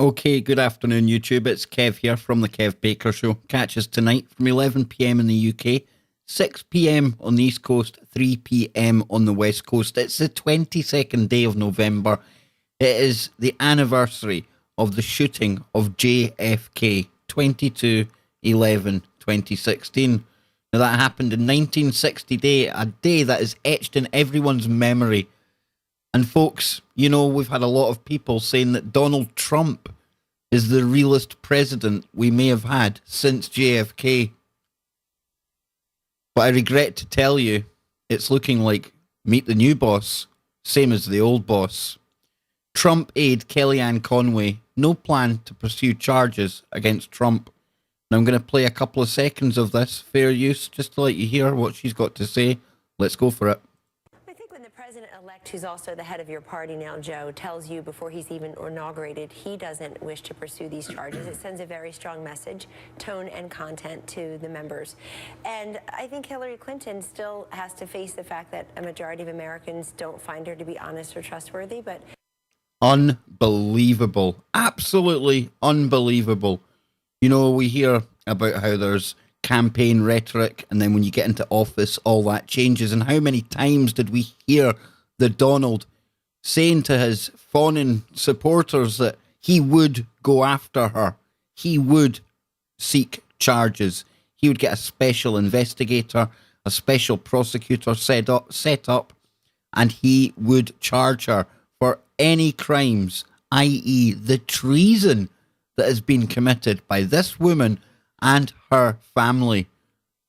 Okay, good afternoon, YouTube. It's Kev here from the Kev Baker Show. Catch us tonight from 11 p.m. in the UK, 6 p.m. on the East Coast, 3 p.m. on the West Coast. It's the 22nd day of November. It is the anniversary of the shooting of JFK, 22/11/2016. Now, that happened in 1960 day, a day that is etched in everyone's memory. And folks, you know, we've had a lot of people saying that Donald Trump is the realest president we may have had since JFK. But I regret to tell you, it's looking like meet the new boss, same as the old boss. Trump aide Kellyanne Conway, no plan to pursue charges against Trump. Now I'm going to play a couple of seconds of this, fair use, just to let you hear what she's got to say. Let's go for it. I think when the president-elect, who's also the head of your party now, Joe, tells you before he's even inaugurated he doesn't wish to pursue these charges, it sends a very strong message, tone and content to the members. And I think Hillary Clinton still has to face the fact that a majority of Americans don't find her to be honest or trustworthy, but... Unbelievable. Absolutely unbelievable. You know, we hear about how there's campaign rhetoric, and then when you get into office, all that changes. And how many times did we hear the Donald saying to his fawning supporters that he would go after her, he would seek charges, he would get a special investigator, a special prosecutor set up, and he would charge her for any crimes, i.e. the treason that has been committed by this woman and her family.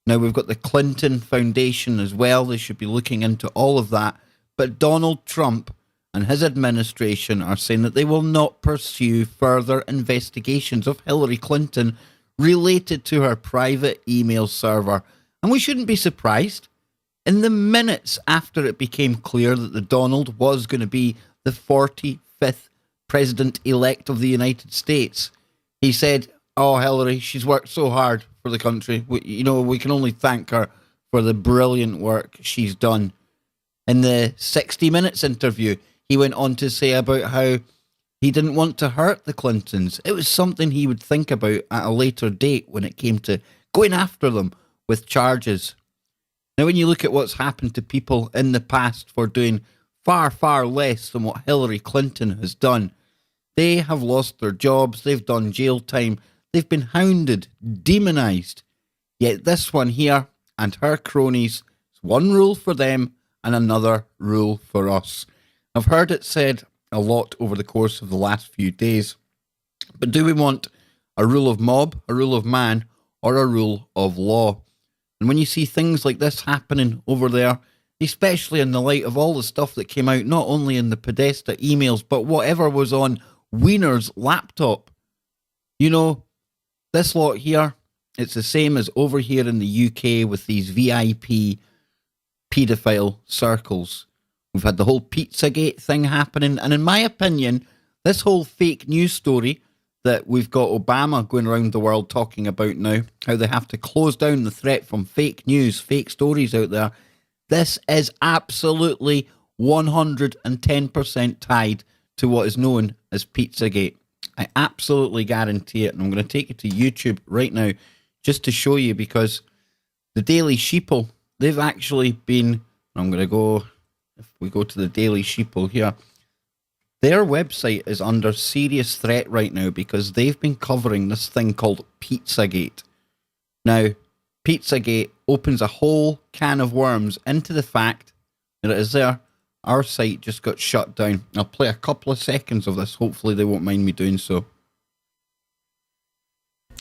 Now, we've got the Clinton Foundation as well. They should be looking into all of that. But Donald Trump and his administration are saying that they will not pursue further investigations of Hillary Clinton related to her private email server. And we shouldn't be surprised. In the minutes after it became clear that the Donald was going to be the 45th president-elect of the United States, he said, "Oh, Hillary, she's worked so hard for the country. We can only thank her for the brilliant work she's done." In the 60 Minutes interview, he went on to say about how he didn't want to hurt the Clintons. It was something he would think about at a later date when it came to going after them with charges. Now, when you look at what's happened to people in the past for doing far, far less than what Hillary Clinton has done, they have lost their jobs, they've done jail time, they've been hounded, demonised. Yet this one here and her cronies, it's one rule for them and another rule for us. I've heard it said a lot over the course of the last few days. But do we want a rule of mob, a rule of man, or a rule of law? And when you see things like this happening over there, especially in the light of all the stuff that came out, not only in the Podesta emails, but whatever was on Wiener's laptop. You know, this lot here, it's the same as over here in the UK with these VIP paedophile circles. We've had the whole Pizzagate thing happening, and in my opinion, this whole fake news story that we've got Obama going around the world talking about now, how they have to close down the threat from fake news, fake stories out there, this is absolutely 110% tied to what is known as Pizzagate. I absolutely guarantee it. And I'm going to take you to YouTube right now just to show you, because the Daily Sheeple, they've actually been, I'm going to go, if we go to the Daily Sheeple here, their website is under serious threat right now because they've been covering this thing called Pizzagate. Now, Pizzagate opens a whole can of worms into the fact that it is there. Our site just got shut down. I'll play a couple of seconds of this. Hopefully they won't mind me doing so.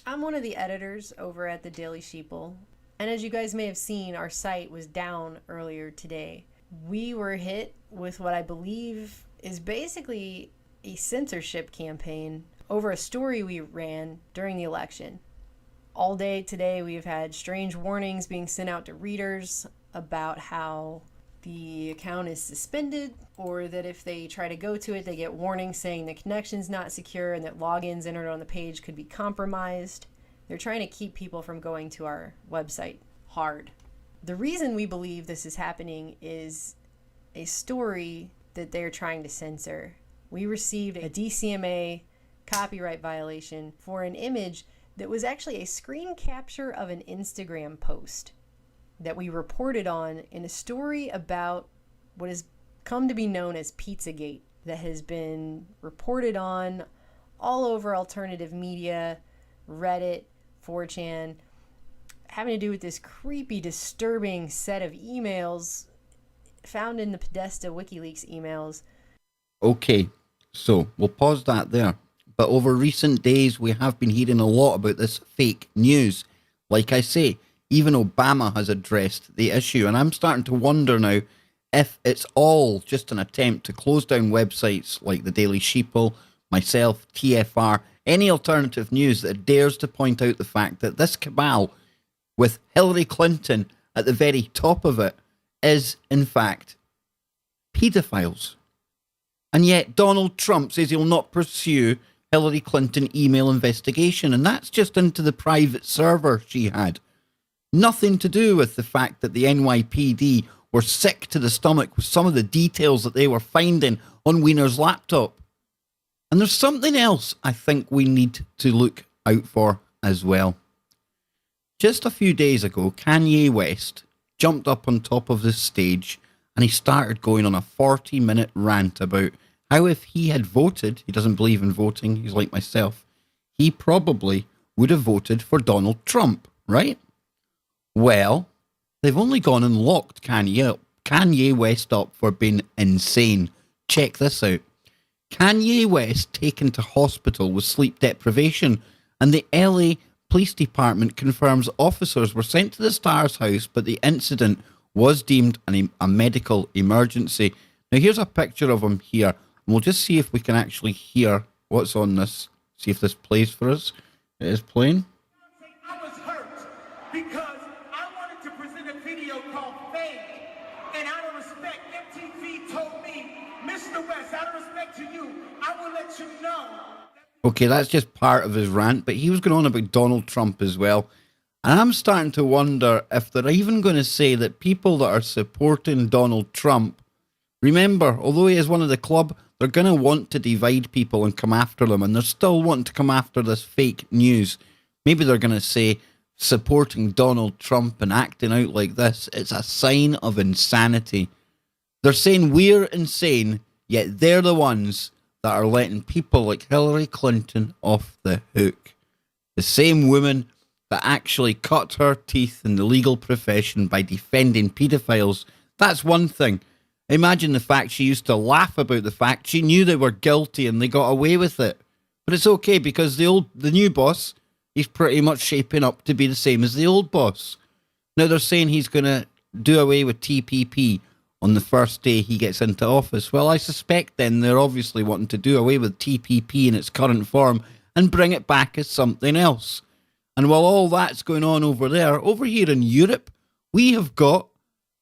I'm one of the editors over at the Daily Sheeple, and as you guys may have seen, our site was down earlier today. We were hit with what I believe is basically a censorship campaign over a story we ran during the election. All day today we've had strange warnings being sent out to readers about how the account is suspended, or that if they try to go to it, they get warnings saying the connection's not secure and that logins entered on the page could be compromised. They're trying to keep people from going to our website hard. The reason we believe this is happening is a story that they're trying to censor. We received a DCMA copyright violation for an image that was actually a screen capture of an Instagram post that we reported on in a story about what has come to be known as Pizzagate, that has been reported on all over alternative media, Reddit, 4chan, having to do with this creepy, disturbing set of emails found in the Podesta WikiLeaks emails. Okay, so we'll pause that there. But over recent days, we have been hearing a lot about this fake news. Like I say, even Obama has addressed the issue, and I'm starting to wonder now if it's all just an attempt to close down websites like the Daily Sheeple, myself, TFR, any alternative news that dares to point out the fact that this cabal, with Hillary Clinton at the very top of it, is in fact paedophiles. And yet Donald Trump says he'll not pursue Hillary Clinton email investigation, and that's just into the private server she had. Nothing to do with the fact that the NYPD were sick to the stomach with some of the details that they were finding on Wiener's laptop. And there's something else I think we need to look out for as well. Just a few days ago, Kanye West jumped up on top of the stage and he started going on a 40-minute rant about how if he had voted, he doesn't believe in voting, he's like myself, he probably would have voted for Donald Trump, right? Well, they've only gone and locked Kanye West up for being insane. Check this out. Kanye West taken to hospital with sleep deprivation, and the LA Police Department confirms officers were sent to the star's house, but the incident was deemed a medical emergency. Now here's a picture of him here. And we'll just see if we can actually hear what's on this. See if this plays for us. It is playing. I was hurt because I wanted to present a video called Fake. And out of respect, MTV told me, Mr. West, out of respect to you, I will let you know. Okay, that's just part of his rant, but he was going on about Donald Trump as well. And I'm starting to wonder if they're even going to say that people that are supporting Donald Trump, remember, although he is one of the club, they're going to want to divide people and come after them, and they're still wanting to come after this fake news. Maybe they're going to say supporting Donald Trump and acting out like this, it's a sign of insanity. They're saying we're insane, yet they're the ones that are letting people like Hillary Clinton off the hook. The same woman that actually cut her teeth in the legal profession by defending paedophiles. That's one thing. Imagine the fact she used to laugh about the fact she knew they were guilty and they got away with it. But it's okay because the new boss, he's pretty much shaping up to be the same as the old boss. Now they're saying he's going to do away with TPP on the first day he gets into office. Well, I suspect then they're obviously wanting to do away with TPP in its current form and bring it back as something else. And while all that's going on over there, over here in Europe, we have got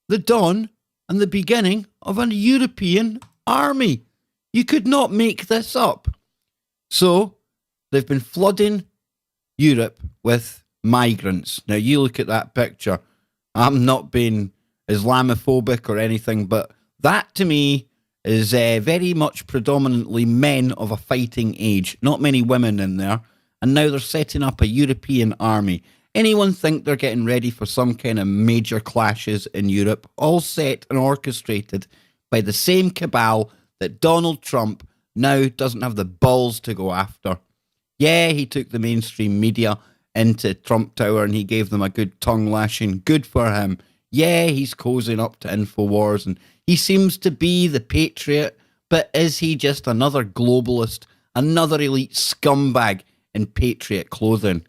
the dawn and the beginning of a European army. You could not make this up. So they've been flooding Europe with migrants. Now you look at that picture. I'm not being Islamophobic or anything, but that to me is very much predominantly men of a fighting age. Not many women in there. And now they're setting up a European army. Anyone think they're getting ready for some kind of major clashes in Europe, all set and orchestrated by the same cabal that Donald Trump now doesn't have the balls to go after? Yeah, he took the mainstream media into Trump Tower and he gave them a good tongue lashing. Good for him. Yeah, he's cozying up to InfoWars and he seems to be the patriot, but is he just another globalist, another elite scumbag in patriot clothing?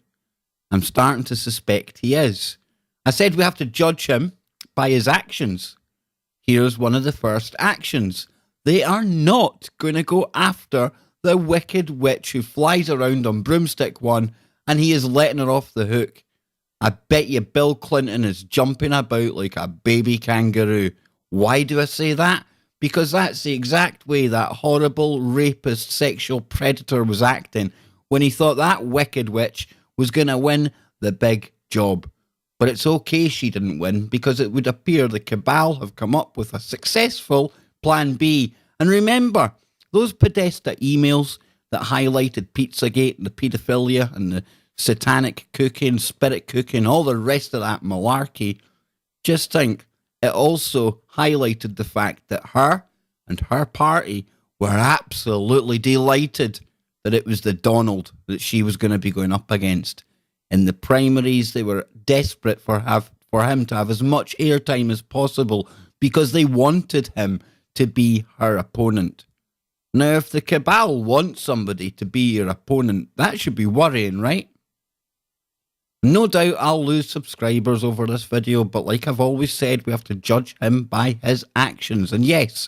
I'm starting to suspect he is. I said we have to judge him by his actions. Here's one of the first actions. They are not going to go after the wicked witch who flies around on Broomstick One and he is letting her off the hook. I bet you Bill Clinton is jumping about like a baby kangaroo. Why do I say that? Because that's the exact way that horrible rapist sexual predator was acting when he thought that wicked witch was going to win the big job. But it's okay she didn't win because it would appear the cabal have come up with a successful plan B. And remember, those Podesta emails that highlighted Pizzagate and the paedophilia and the satanic cooking, spirit cooking, all the rest of that malarkey. Just think, it also highlighted the fact that her and her party were absolutely delighted that it was the Donald that she was going to be going up against. In the primaries, they were desperate for him to have as much airtime as possible because they wanted him to be her opponent. Now, if the cabal wants somebody to be your opponent, that should be worrying, right? No doubt I'll lose subscribers over this video, but like I've always said, we have to judge him by his actions. And yes,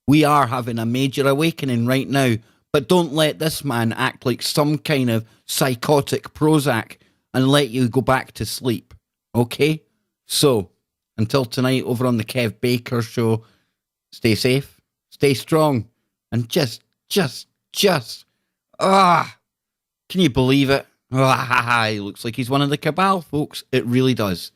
we are having a major awakening right now, but don't let this man act like some kind of psychotic Prozac and let you go back to sleep, okay? So, until tonight over on the Kev Baker Show, stay safe, stay strong, and can you believe it? He looks like he's one of the cabal, folks. It really does.